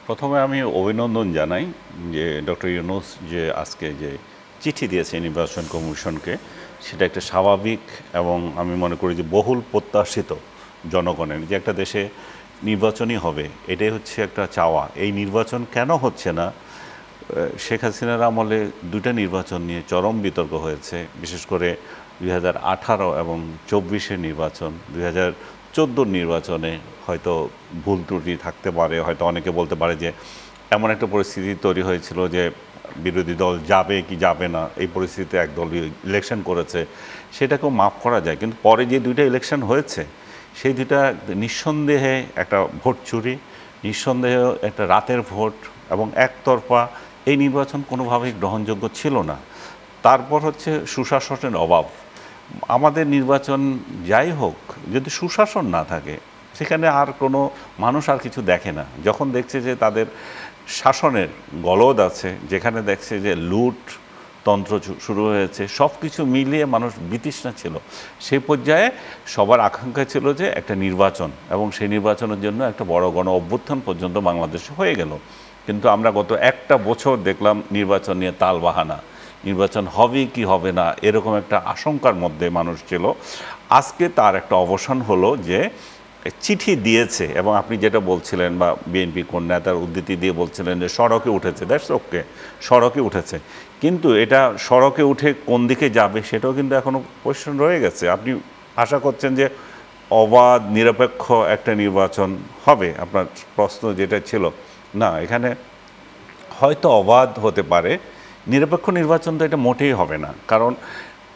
প্রথমে আমি অভিনন্দন জানাই যে ডক্টর ইউনূস যে আজকে যে চিঠি দিয়েছে নির্বাচন কমিশনকে, সেটা একটা স্বাভাবিক এবং আমি মনে করি যে বহুল প্রত্যাশিত জনগণের, যে একটা দেশে নির্বাচনই হবে, এটাই হচ্ছে একটা চাওয়া। এই নির্বাচন কেন হচ্ছে না? শেখ হাসিনার আমলে দুটা নির্বাচন নিয়ে চরম বিতর্ক হয়েছে, বিশেষ করে 2018 এবং 24-এর নির্বাচন। 2014 নির্বাচনে হয়তো ভুল ত্রুটি থাকতে পারে, হয়তো অনেকে বলতে পারে যে এমন একটা পরিস্থিতি তৈরি হয়েছিল যে বিরোধী দল যাবে কি যাবে না, এই পরিস্থিতিতে এক দল ইলেকশন করেছে, সেটাকেও মাফ করা যায়। কিন্তু পরে যে দুইটা ইলেকশন হয়েছে, সেই দুইটা নিঃসন্দেহে একটা ভোট চুরি, নিঃসন্দেহে একটা রাতের ভোট এবং একতরফা। এই নির্বাচন কোনোভাবেই গ্রহণযোগ্য ছিল না। তারপর হচ্ছে সুশাসনের অভাব। আমাদের নির্বাচন যাই হোক, যদি সুশাসন না থাকে, সেখানে আর কোনো মানুষ আর কিছু দেখে না। যখন দেখছে যে তাদের শাসনের গলদ আছে, যেখানে দেখছে যে লুট তন্ত্র শুরু হয়েছে, সব কিছু মিলিয়ে মানুষ বিতৃষ্ণা ছিল। সেই পর্যায়ে সবার আকাঙ্ক্ষা ছিল যে একটা নির্বাচন, এবং সেই নির্বাচনের জন্য একটা বড় গণ অভ্যুত্থান পর্যন্ত বাংলাদেশে হয়ে গেল। কিন্তু আমরা গত একটা বছর দেখলাম নির্বাচন নিয়ে তালবাহানা, নির্বাচন হবে কি হবে না এরকম একটা আশঙ্কার মধ্যে মানুষ ছিল। আজকে তার একটা অবসান হলো যে চিঠি দিয়েছে, এবং আপনি যেটা বলছিলেন বা বিএনপি কোন নেতার উদ্ধৃতি দিয়ে বলছিলেন যে সড়কে উঠেছে, দ্যাটস ওকে, সড়কে উঠেছে, কিন্তু এটা সড়কে উঠে কোন দিকে যাবে সেটাও কিন্তু এখনও কোয়েশ্চন রয়ে গেছে। আপনি আশা করছেন যে অবাধ নিরপেক্ষ একটা নির্বাচন হবে, আপনার প্রশ্ন যেটা ছিল, না, এখানে হয়তো অবাধ হতে পারে, নিরপেক্ষ নির্বাচন তো এটা মোটেই হবে না। কারণ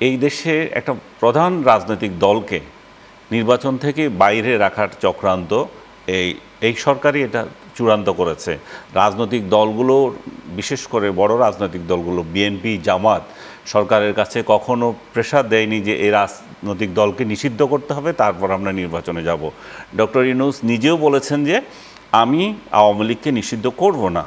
এই দেশে একটা প্রধান রাজনৈতিক দলকে নির্বাচন থেকে বাইরে রাখার চক্রান্ত এই সরকারই এটা চূড়ান্ত করেছে। রাজনৈতিক দলগুলো, বিশেষ করে বড় রাজনৈতিক দলগুলো বিএনপি, জামাত, সরকারের কাছে কখনো প্রেশার দেয়নি যে এই রাজনৈতিক দলকে নিষিদ্ধ করতে হবে, তারপর আমরা নির্বাচনে যাব। ডক্টর ইউনূস নিজেও বলেছেন যে আমি আওয়ামী লীগকে নিষিদ্ধ করব না।